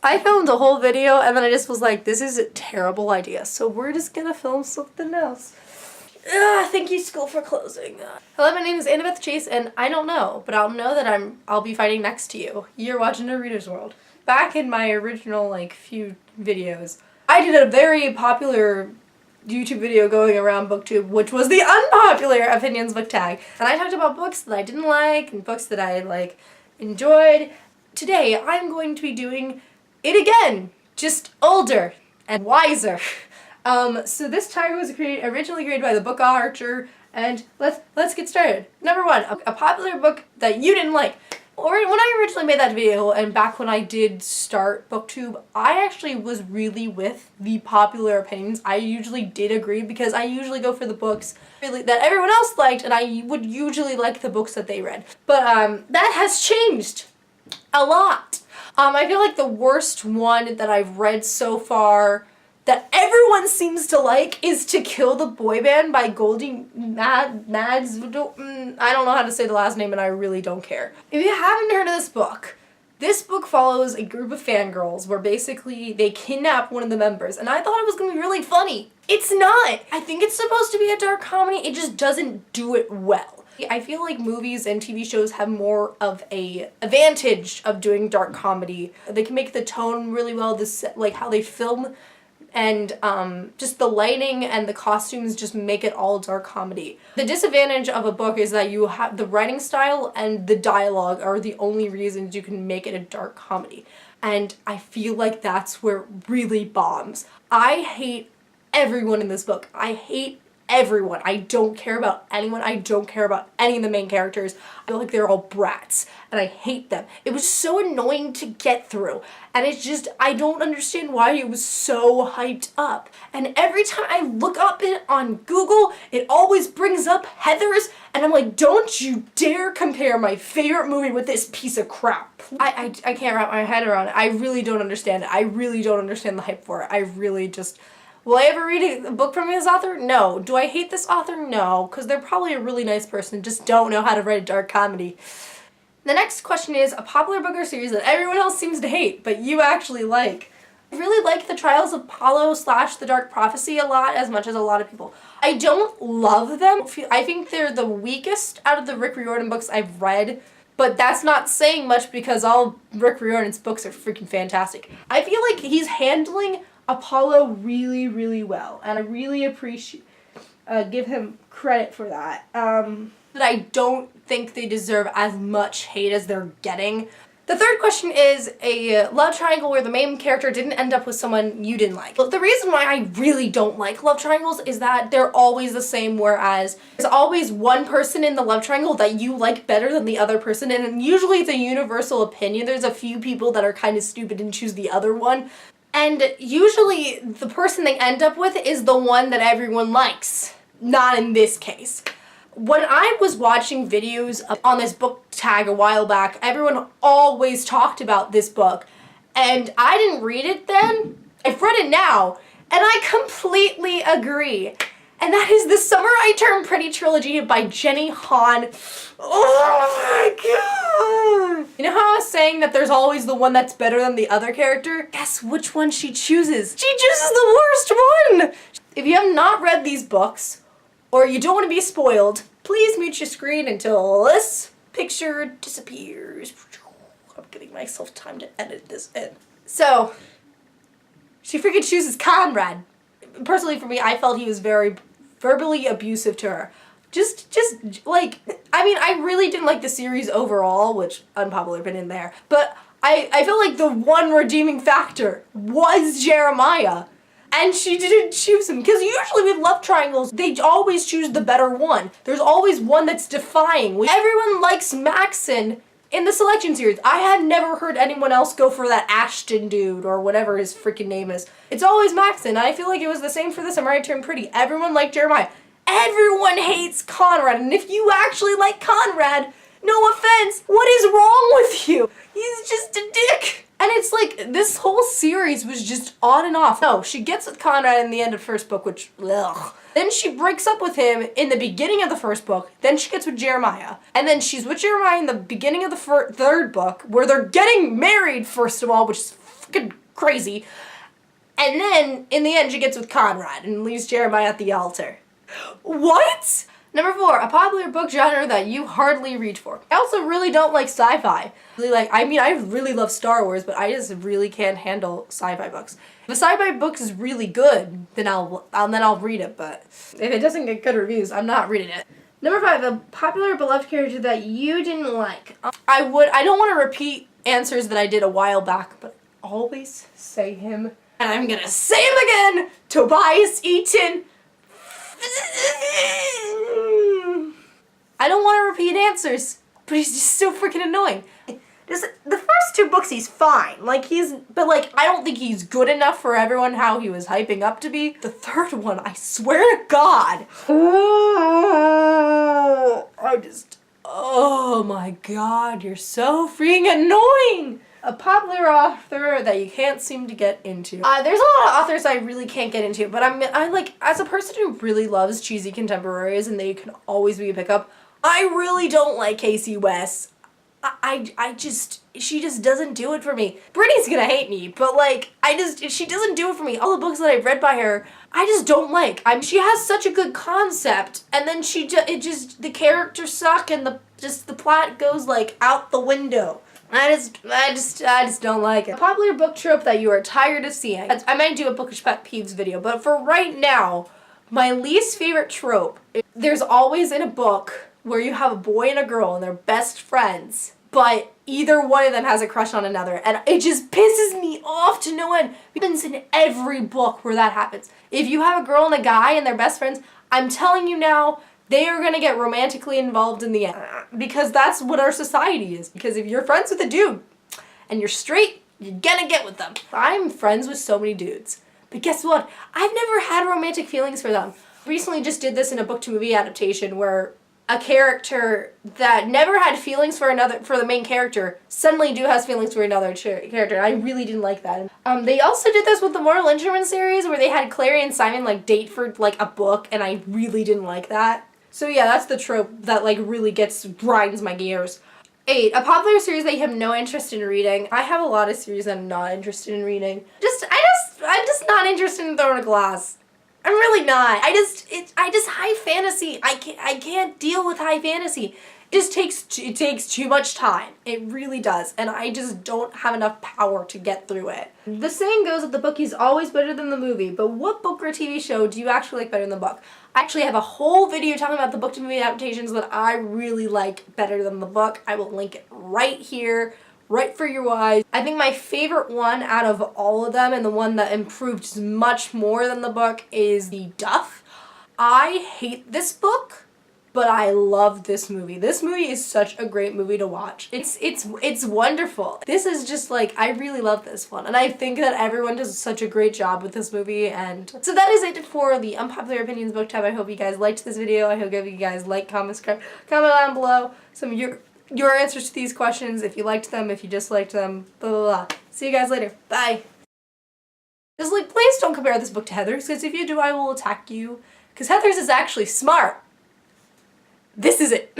I filmed a whole video and then I just was like, this is a terrible idea, so we're just gonna film something else. Thank you, school, for closing. Hello, my name is Annabeth Chase, and I don't know, but I'll know that I'll be fighting next to you. You're watching A Reader's World. Back in my original, few videos, I did a very popular YouTube video going around BookTube, which was the Unpopular Opinions book tag. And I talked about books that I didn't like and books that I, enjoyed. Today, I'm going to be doing it again, just older and wiser. So this tag was originally created by the Book Archer, and let's get started. Number one, a popular book that you didn't like. Or when I originally made that video, and back when I did start BookTube, I actually was really with the popular opinions. I usually did agree because I usually go for the books that everyone else liked, and I would usually like the books that they read. But that has changed a lot. I feel like the worst one that I've read so far that everyone seems to like is To Kill the Boy Band by Goldie Mads. I don't know how to say the last name and I really don't care. If you haven't heard of this book follows a group of fangirls where basically they kidnap one of the members, and I thought it was going to be really funny. It's not! I think it's supposed to be a dark comedy, it just doesn't do it well. I feel like movies and TV shows have more of a advantage of doing dark comedy. They can make the tone really well, how they film, and just the lighting and the costumes just make it all dark comedy. The disadvantage of a book is that you have the writing style and the dialogue are the only reasons you can make it a dark comedy. And I feel like that's where it really bombs. I hate everyone in this book. I hate everyone. I don't care about anyone. I don't care about any of the main characters. I feel like they're all brats and I hate them. It was so annoying to get through, and it's just, I don't understand why it was so hyped up. And every time I look up it on Google, it always brings up Heathers, and I'm like, don't you dare compare my favorite movie with this piece of crap. I can't wrap my head around it. I really don't understand it. I really don't understand the hype for it. I really just... Will I ever read a book from this author? No. Do I hate this author? No, because they're probably a really nice person, just don't know how to write a dark comedy. The next question is a popular book or series that everyone else seems to hate, but you actually like. I really like The Trials of Apollo / The Dark Prophecy a lot, as much as a lot of people. I don't love them. I think they're the weakest out of the Rick Riordan books I've read, but that's not saying much because all Rick Riordan's books are freaking fantastic. I feel like he's handling Apollo really, really well, and I really appreciate, give him credit for that. But I don't think they deserve as much hate as they're getting. The third question is a love triangle where the main character didn't end up with someone you didn't like. But the reason why I really don't like love triangles is that they're always the same, whereas there's always one person in the love triangle that you like better than the other person, and usually it's a universal opinion. There's a few people that are kind of stupid and choose the other one. And usually the person they end up with is the one that everyone likes. Not in this case. When I was watching videos on this book tag a while back, everyone always talked about this book. And I didn't read it then. I've read it now. And I completely agree. And that is The Summer I Turned Pretty trilogy by Jenny Han. Oh my god! You know how I was saying that there's always the one that's better than the other character? Guess which one she chooses? She chooses the worst one! If you have not read these books, or you don't want to be spoiled, please mute your screen until this picture disappears. I'm giving myself time to edit this in. So, she freaking chooses Conrad. Personally, for me, I felt he was very verbally abusive to her. I really didn't like the series overall, which unpopular opinion there, but I felt like the one redeeming factor was Jeremiah, and she didn't choose him, because usually with love triangles, they always choose the better one. There's always one that's defying. Everyone likes Maxon in the selection series. I have never heard anyone else go for that Ashton dude or whatever his freaking name is. It's always Maxon. I feel like it was the same for The Summer I Turned Pretty. Everyone liked Jeremiah. Everyone hates Conrad, and if you actually like Conrad, no offense, what is wrong with you? He's just a dick. And it's like, this whole series was just on and off. No, she gets with Conrad in the end of first book, which, ugh. Then she breaks up with him in the beginning of the first book. Then she gets with Jeremiah. And then she's with Jeremiah in the beginning of the third book, where they're getting married, first of all, which is freaking crazy. And then, in the end, she gets with Conrad and leaves Jeremiah at the altar. What? Number 4, a popular book genre that you hardly reach for. I also really don't like sci-fi. I really love Star Wars, but I just really can't handle sci-fi books. If a sci-fi book is really good, then I'll read it, but if it doesn't get good reviews, I'm not reading it. Number 5, a popular beloved character that you didn't like. I don't want to repeat answers that I did a while back, but always say him. And I'm gonna say him again! Tobias Eaton! I don't want to repeat answers, but he's just so freaking annoying. The first 2 books he's fine, but I don't think he's good enough for everyone how he was hyping up to be. The 3rd one, I swear to God. Oh my God, you're so freaking annoying. A popular author that you can't seem to get into. There's a lot of authors I really can't get into, but as a person who really loves cheesy contemporaries and they can always be a pickup, I really don't like Casey West. She just doesn't do it for me. Brittany's gonna hate me, but she doesn't do it for me. All the books that I've read by her, I just don't like. She has such a good concept, and then the characters suck, and the plot goes out the window. I just don't like it. A popular book trope that you are tired of seeing. I might do a bookish pet peeves video, but for right now, my least favorite trope, there's always in a book where you have a boy and a girl and they're best friends, but either one of them has a crush on another, and it just pisses me off to no end. It happens in every book where that happens. If you have a girl and a guy and they're best friends, I'm telling you now, they are gonna get romantically involved in the end. Because that's what our society is. Because if you're friends with a dude and you're straight, you're gonna get with them. I'm friends with so many dudes. But guess what? I've never had romantic feelings for them. Recently just did this in a book-to-movie adaptation where a character that never had feelings for the main character suddenly has feelings for another character. I really didn't like that. They also did this with the Mortal Instruments series where they had Clary and Simon date for a book, and I really didn't like that. So yeah, that's the trope that really grinds my gears. 8, a popular series that you have no interest in reading. I have a lot of series that I'm not interested in reading. I'm just not interested in Throne of Glass. I'm really not. High fantasy. I can't deal with high fantasy. It takes too much time. It really does. And I just don't have enough power to get through it. The saying goes that the book is always better than the movie, but what book or TV show do you actually like better than the book? I actually have a whole video talking about the book to movie adaptations that I really like better than the book. I will link it right here, right for your eyes. I think my favorite one out of all of them, and the one that improved much more than the book, is The Duff. I hate this book, but I love this movie. This movie is such a great movie to watch. It's wonderful. This is just I really love this one. And I think that everyone does such a great job with this movie. And so that is it for the Unpopular Opinions book tab. I hope you guys liked this video. I hope you guys like, comment, subscribe, comment down below some of your answers to these questions. If you liked them, if you disliked them, blah, blah, blah. See you guys later. Bye. Just please don't compare this book to Heather's, because if you do, I will attack you. Because Heather's is actually smart. This is it.